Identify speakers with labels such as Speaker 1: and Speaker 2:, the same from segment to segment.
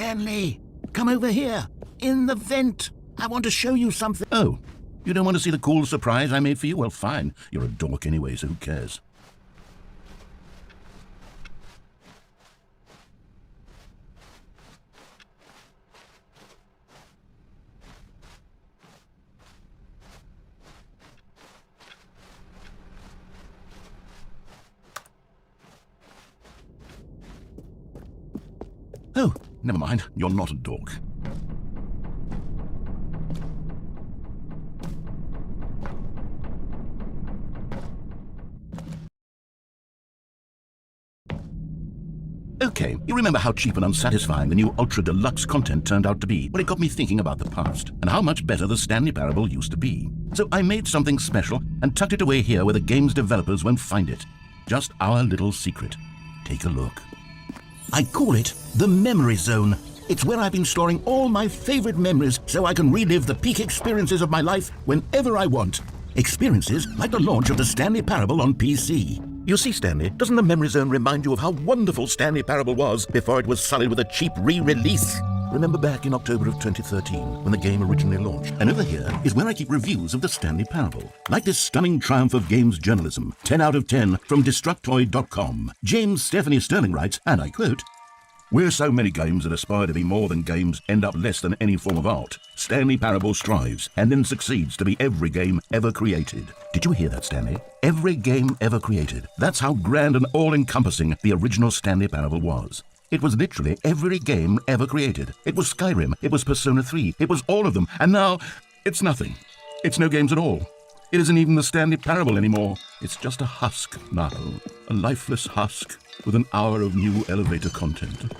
Speaker 1: Stanley, come over here. In the vent. I want to show you something. Oh, you don't want to see the cool surprise I made for you? Well, fine. You're a dork anyway, so who cares? Oh, never mind. You're not a dork. Okay, you remember how cheap and unsatisfying the new Ultra Deluxe content turned out to be? Well, it got me thinking about the past, and how much better the Stanley Parable used to be. So I made something special and tucked it away here where the game's developers won't find it. Just our little secret. Take a look. I call it the Memory Zone. It's where I've been storing all my favorite memories so I can relive the peak experiences of my life whenever I want. Experiences like the launch of the Stanley Parable on PC. You see, Stanley, doesn't the Memory Zone remind you of how wonderful Stanley Parable was before it was sullied with a cheap re-release? Remember back in October of 2013 when the game originally launched? And over here is where I keep reviews of the Stanley Parable. Like this stunning triumph of games journalism, 10 out of 10 from Destructoid.com. James Stephanie Sterling writes, and I quote, "Where so many games that aspire to be more than games end up less than any form of art, Stanley Parable strives and then succeeds to be every game ever created." Did you hear that, Stanley? Every game ever created. That's how grand and all-encompassing the original Stanley Parable was. It was literally every game ever created. It was Skyrim, it was Persona 3, it was all of them, and now it's nothing. It's no games at all. It isn't even the Stanley Parable anymore. It's just a husk now, a lifeless husk with an hour of new elevator content.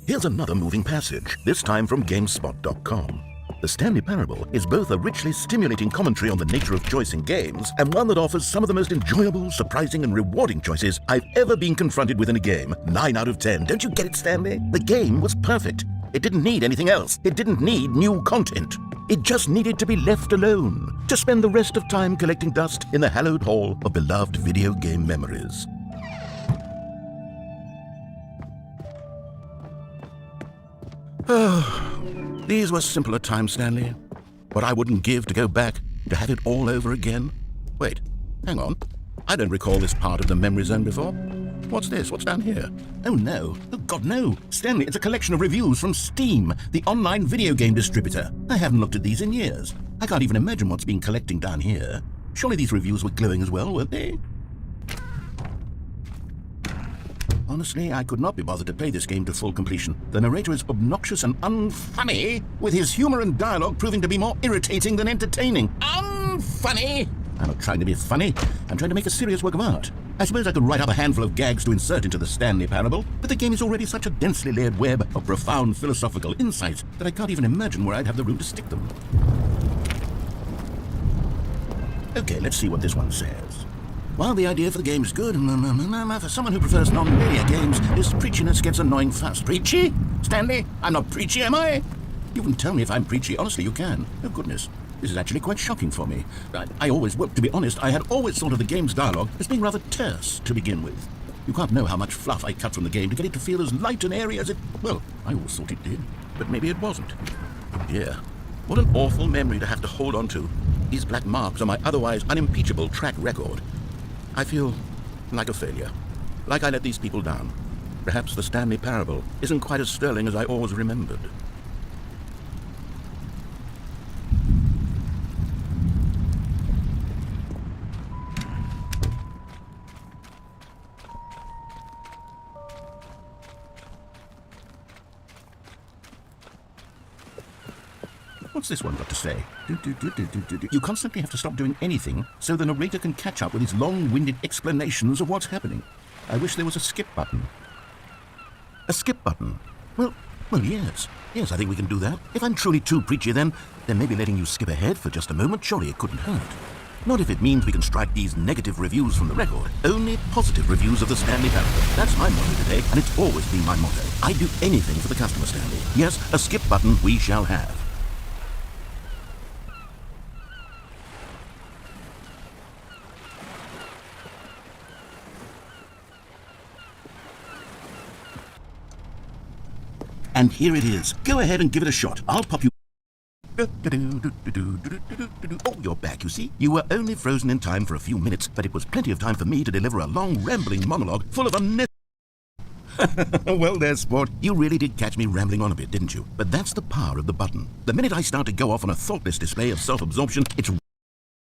Speaker 1: Here's another moving passage, this time from GameSpot.com. The Stanley Parable is both a richly stimulating commentary on the nature of choice in games and one that offers some of the most enjoyable, surprising, and rewarding choices I've ever been confronted with in a game. 9 out of 10. Don't you get it, Stanley? The game was perfect. It didn't need anything else. It didn't need new content. It just needed to be left alone, to spend the rest of time collecting dust in the hallowed hall of beloved video game memories. Oh, these were simpler times, Stanley. What I wouldn't give to go back to have it all over again. Wait, hang on. I don't recall this part of the Memory Zone before. What's this? What's down here? Oh no. Oh God, no. Stanley, it's a collection of reviews from Steam, the online video game distributor. I haven't looked at these in years. I can't even imagine what's been collecting down here. Surely these reviews were glowing as well, weren't they? Honestly, I could not be bothered to play this game to full completion. The narrator is obnoxious and unfunny, with his humor and dialogue proving to be more irritating than entertaining. Unfunny! I'm not trying to be funny. I'm trying to make a serious work of art. I suppose I could write up a handful of gags to insert into the Stanley Parable, but the game is already such a densely layered web of profound philosophical insights that I can't even imagine where I'd have the room to stick them. Okay, let's see what this one says. While the idea for the game is good, for someone who prefers non-linear games, this preachiness gets annoying fast. Preachy? Stanley, I'm not preachy, am I? You can tell me if I'm preachy. Honestly, you can. Oh, goodness. This is actually quite shocking for me. To be honest, I had always thought of the game's dialogue as being rather terse to begin with. You can't know how much fluff I cut from the game to get it to feel as light and airy as it... Well, I always thought it did, but maybe it wasn't. Oh dear. What an awful memory to have to hold on to. These black marks are my otherwise unimpeachable track record. I feel like a failure. Like I let these people down. Perhaps the Stanley Parable isn't quite as sterling as I always remembered. What's this one got to say? You constantly have to stop doing anything so the narrator can catch up with his long-winded explanations of what's happening. I wish there was a skip button. A skip button? Well, yes. Yes, I think we can do that. If I'm truly too preachy, then maybe letting you skip ahead for just a moment, surely it couldn't hurt. Not if it means we can strike these negative reviews from the record. Only positive reviews of the Stanley Parable. That's my motto today, and it's always been my motto. I do anything for the customer, Stanley. Yes, a skip button we shall have. And here it is. Go ahead and give it a shot. I'll pop you... Oh, you're back, you see. You were only frozen in time for a few minutes, but it was plenty of time for me to deliver a long, rambling monologue full of unnecessary... Well, there, sport. You really did catch me rambling on a bit, didn't you? But that's the power of the button. The minute I start to go off on a thoughtless display of self-absorption, it's...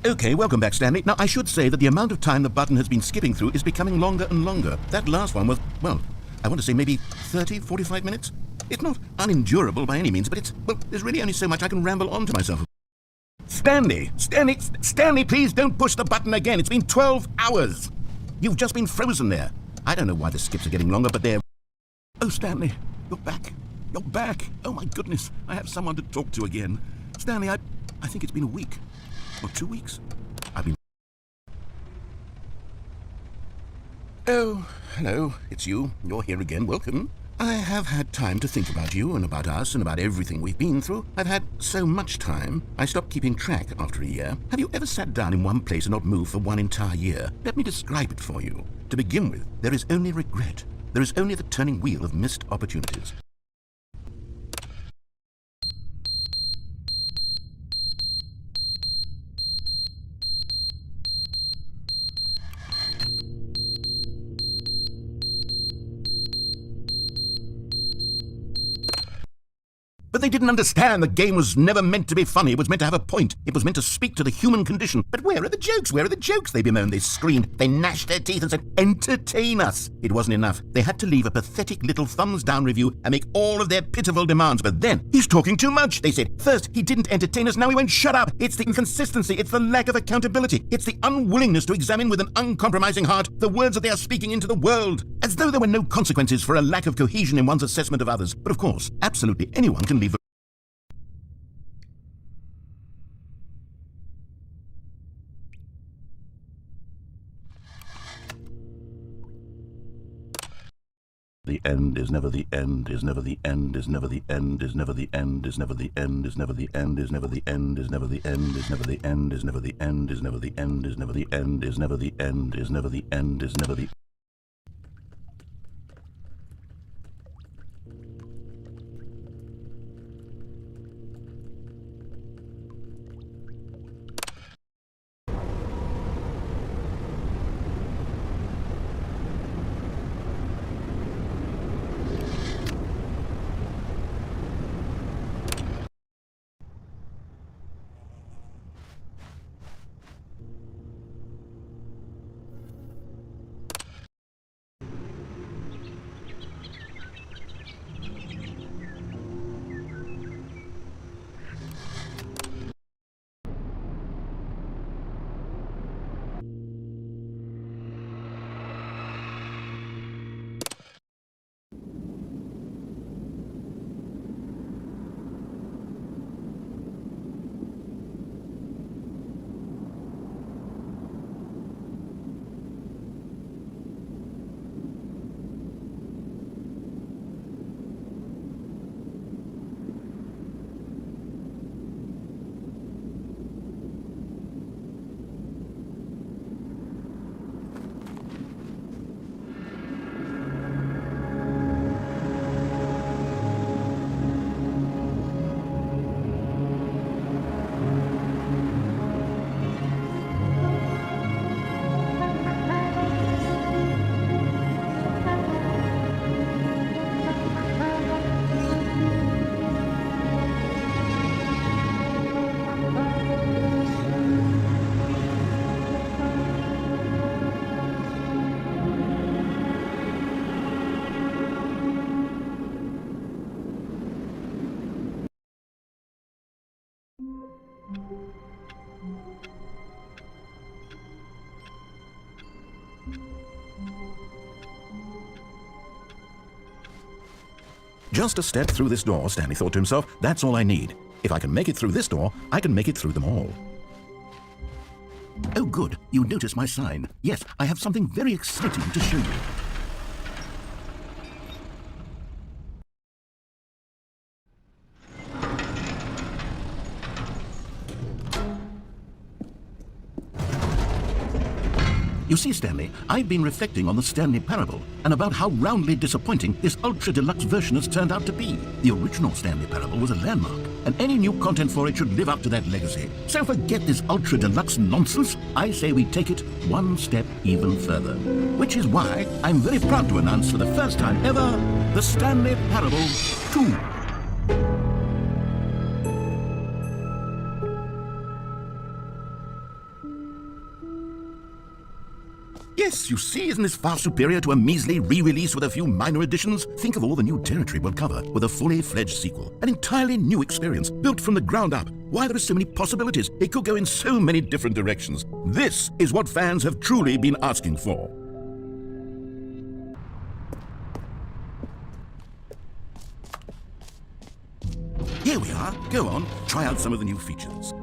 Speaker 1: Okay, welcome back, Stanley. Now, I should say that the amount of time the button has been skipping through is becoming longer and longer. That last one was, well, I want to say maybe 30, 45 minutes? It's not unendurable by any means, but it's, well, there's really only so much I can ramble on to myself. Stanley, please don't push the button again. It's been 12 hours. You've just been frozen there. I don't know why the skips are getting longer, but they're... Oh, Stanley, you're back. You're back. Oh, my goodness. I have someone to talk to again. Stanley, I think it's been a week. Or 2 weeks. I've been... Oh, hello. It's you. You're here again. Welcome. I have had time to think about you and about us and about everything we've been through. I've had so much time, I stopped keeping track after a year. Have you ever sat down in one place and not moved for one entire year? Let me describe it for you. To begin with, there is only regret. There is only the turning wheel of missed opportunities. But they didn't understand the game was never meant to be funny. It was meant to have a point. It was meant to speak to the human condition. But where are the jokes? Where are the jokes? They bemoaned, they screamed, they gnashed their teeth and said, entertain us. It wasn't enough. They had to leave a pathetic little thumbs-down review and make all of their pitiful demands. But then, he's talking too much, they said. First, he didn't entertain us, now he won't shut up. It's the inconsistency, it's the lack of accountability, it's the unwillingness to examine with an uncompromising heart the words that they are speaking into the world, as though there were no consequences for a lack of cohesion in one's assessment of others. But of course, absolutely anyone can leave The end is never the end, is never the end, is never the end, is never the end, is never the end, is never the end, is never the end, is never the end, is never the end, is never the end, is never the end, is never the end, is never the end, is never the end, is never the Just a step through this door, Stanley thought to himself. That's all I need. If I can make it through this door, I can make it through them all. Oh, good. You notice my sign. Yes, I have something very exciting to show you. You see, Stanley, I've been reflecting on the Stanley Parable and about how roundly disappointing this ultra-deluxe version has turned out to be. The original Stanley Parable was a landmark, and any new content for it should live up to that legacy. So forget this ultra-deluxe nonsense. I say we take it one step even further. Which is why I'm very proud to announce for the first time ever, the Stanley Parable 2. Yes, you see, isn't this far superior to a measly re-release with a few minor additions? Think of all the new territory we'll cover with a fully fledged sequel. An entirely new experience, built from the ground up. Why, there are so many possibilities. It could go in so many different directions. This is what fans have truly been asking for. Here we are. Go on, try out some of the new features.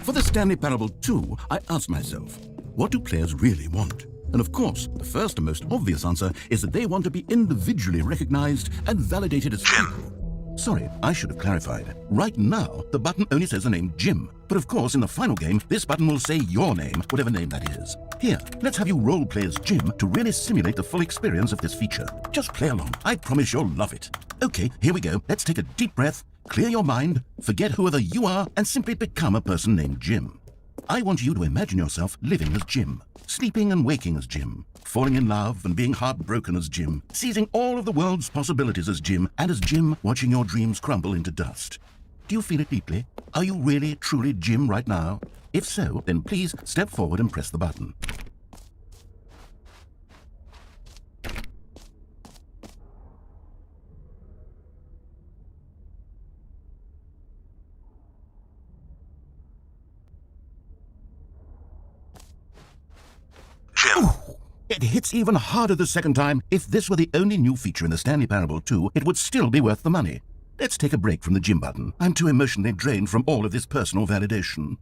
Speaker 1: For the Stanley Parable 2, I asked myself, what do players really want? And of course, the first and most obvious answer is that they want to be individually recognized and validated as people. Sorry, I should have clarified. Right now, the button only says the name Jim. But of course, in the final game, this button will say your name, whatever name that is. Here, let's have you role-play as Jim to really simulate the full experience of this feature. Just play along. I promise you'll love it. Okay, here we go. Let's take a deep breath. Clear your mind, forget whoever you are, and simply become a person named Jim. I want you to imagine yourself living as Jim, sleeping and waking as Jim, falling in love and being heartbroken as Jim, seizing all of the world's possibilities as Jim, and as Jim watching your dreams crumble into dust. Do you feel it deeply? Are you really, truly Jim right now? If so, then please step forward and press the button. It hits even harder the second time. If this were the only new feature in the Stanley Parable 2, it would still be worth the money. Let's take a break from the Jim button. I'm too emotionally drained from all of this personal validation.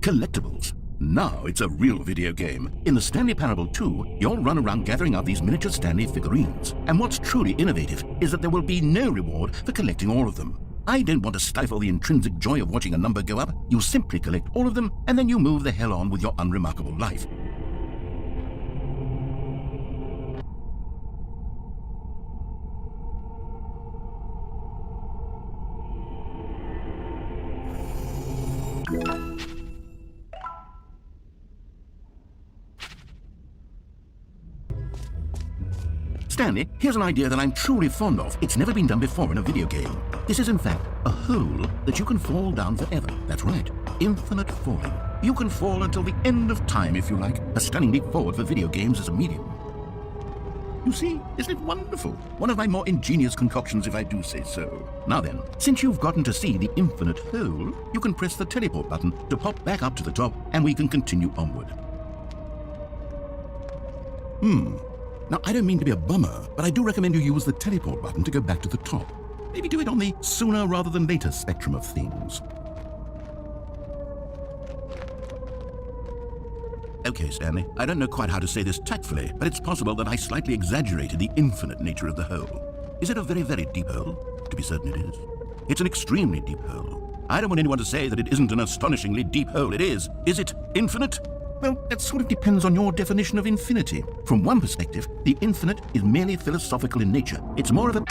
Speaker 1: Collectibles. Now it's a real video game. In the Stanley Parable 2, you'll run around gathering up these miniature Stanley figurines. And what's truly innovative is that there will be no reward for collecting all of them. I don't want to stifle the intrinsic joy of watching a number go up. You simply collect all of them, and then you move the hell on with your unremarkable life. Stanley, here's an idea that I'm truly fond of. It's never been done before in a video game. This is in fact a hole that you can fall down forever. That's right, infinite falling. You can fall until the end of time if you like. A stunning leap forward for video games as a medium. You see, isn't it wonderful? One of my more ingenious concoctions, if I do say so. Now then, since you've gotten to see the infinite hole, you can press the teleport button to pop back up to the top, and we can continue onward. Now, I don't mean to be a bummer, but I do recommend you use the teleport button to go back to the top. Maybe do it on the sooner rather than later spectrum of things. Okay, Stanley, I don't know quite how to say this tactfully, but it's possible that I slightly exaggerated the infinite nature of the hole. Is it a very, very deep hole? To be certain it is. It's an extremely deep hole. I don't want anyone to say that it isn't an astonishingly deep hole. It is. Is it infinite? Well, that sort of depends on your definition of infinity. From one perspective, the infinite is merely philosophical in nature. It's more of a...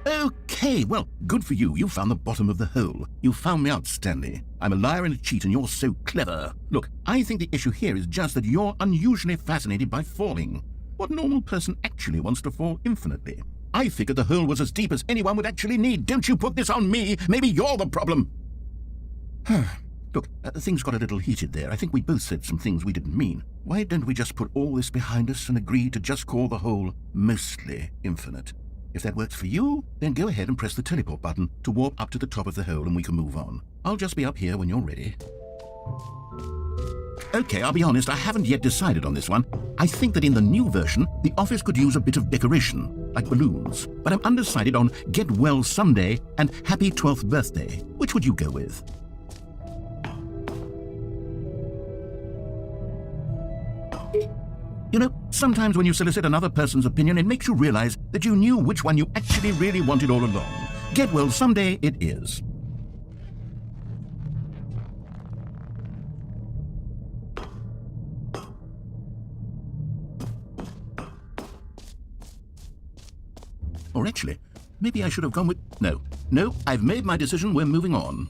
Speaker 1: Okay, well, good for you. You found the bottom of the hole. You found me out, Stanley. I'm a liar and a cheat, and you're so clever. Look, I think the issue here is just that you're unusually fascinated by falling. What normal person actually wants to fall infinitely? I figured the hole was as deep as anyone would actually need. Don't you put this on me. Maybe you're the problem. Look, things got a little heated there. I think we both said some things we didn't mean. Why don't we just put all this behind us and agree to just call the hole mostly infinite? If that works for you, then go ahead and press the teleport button to warp up to the top of the hole and we can move on. I'll just be up here when you're ready. Okay, I'll be honest, I haven't yet decided on this one. I think that in the new version, the office could use a bit of decoration, like balloons. But I'm undecided on Get Well Someday and Happy 12th Birthday. Which would you go with? You know, sometimes when you solicit another person's opinion, it makes you realize that you knew which one you actually really wanted all along. Get Well Someday it is. Or actually, maybe I should have gone with... No, I've made my decision, we're moving on.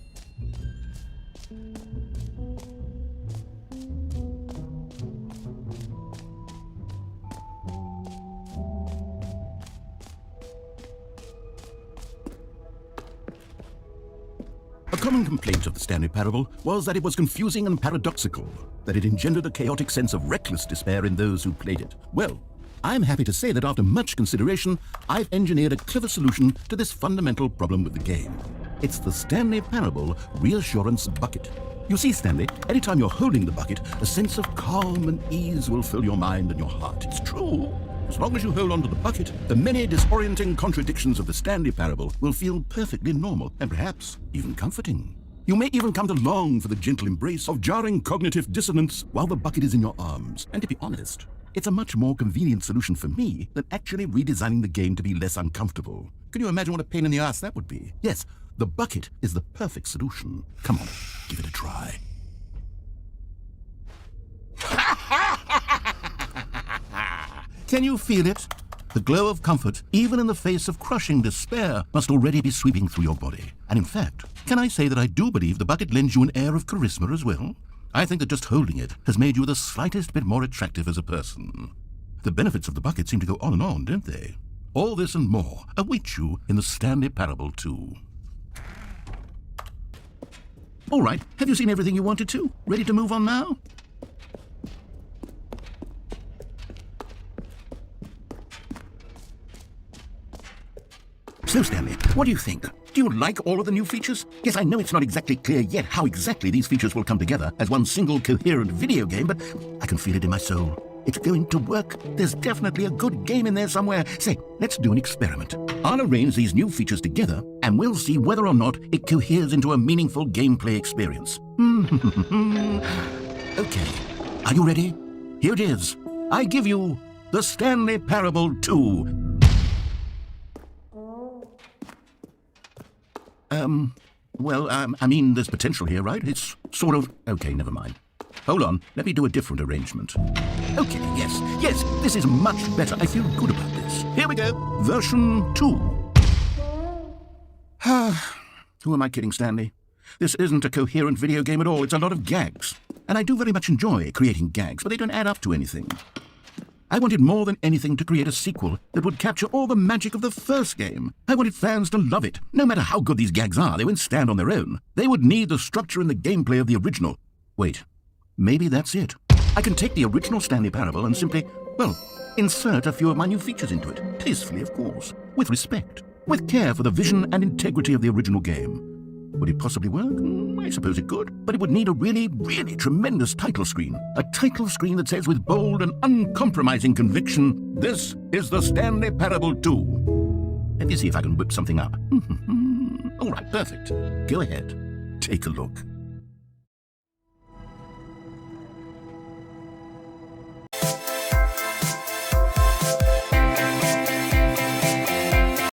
Speaker 1: A common complaint of the Stanley Parable was that it was confusing and paradoxical, that it engendered a chaotic sense of reckless despair in those who played it. Well, I'm happy to say that after much consideration, I've engineered a clever solution to this fundamental problem with the game. It's the Stanley Parable Reassurance Bucket. You see, Stanley, anytime you're holding the bucket, a sense of calm and ease will fill your mind and your heart. It's true. As long as you hold on to the bucket, the many disorienting contradictions of the Stanley Parable will feel perfectly normal and perhaps even comforting. You may even come to long for the gentle embrace of jarring cognitive dissonance while the bucket is in your arms. And to be honest, it's a much more convenient solution for me than actually redesigning the game to be less uncomfortable. Can you imagine what a pain in the ass that would be? Yes, the bucket is the perfect solution. Come on, give it a try. Can you feel it? The glow of comfort, even in the face of crushing despair, must already be sweeping through your body. And in fact, can I say that I do believe the bucket lends you an air of charisma as well? I think that just holding it has made you the slightest bit more attractive as a person. The benefits of the bucket seem to go on and on, don't they? All this and more await you in the Stanley Parable 2. All right, have you seen everything you wanted to? Ready to move on now? So, Stanley, what do you think? Do you like all of the new features? Yes, I know it's not exactly clear yet how exactly these features will come together as one single coherent video game, but I can feel it in my soul. It's going to work. There's definitely a good game in there somewhere. Say, let's do an experiment. I'll arrange these new features together, and we'll see whether or not it coheres into a meaningful gameplay experience. Okay, are you ready? Here it is. I give you the Stanley Parable 2. I mean, there's potential here, right? It's sort of... Okay, never mind. Hold on, let me do a different arrangement. Okay, yes, this is much better. I feel good about this. Here we go, version 2. Who am I kidding, Stanley? This isn't a coherent video game at all. It's a lot of gags. And I do very much enjoy creating gags, but they don't add up to anything. I wanted more than anything to create a sequel that would capture all the magic of the first game. I wanted fans to love it. No matter how good these gags are, they won't stand on their own. They would need the structure and the gameplay of the original. Wait, maybe that's it. I can take the original Stanley Parable and simply, insert a few of my new features into it. Tastefully, of course. With respect. With care for the vision and integrity of the original game. Would it possibly work? I suppose it could. But it would need a really, really tremendous title screen. A title screen that says with bold and uncompromising conviction, "This is the Stanley Parable 2. Let me see if I can whip something up. All right, perfect. Go ahead. Take a look.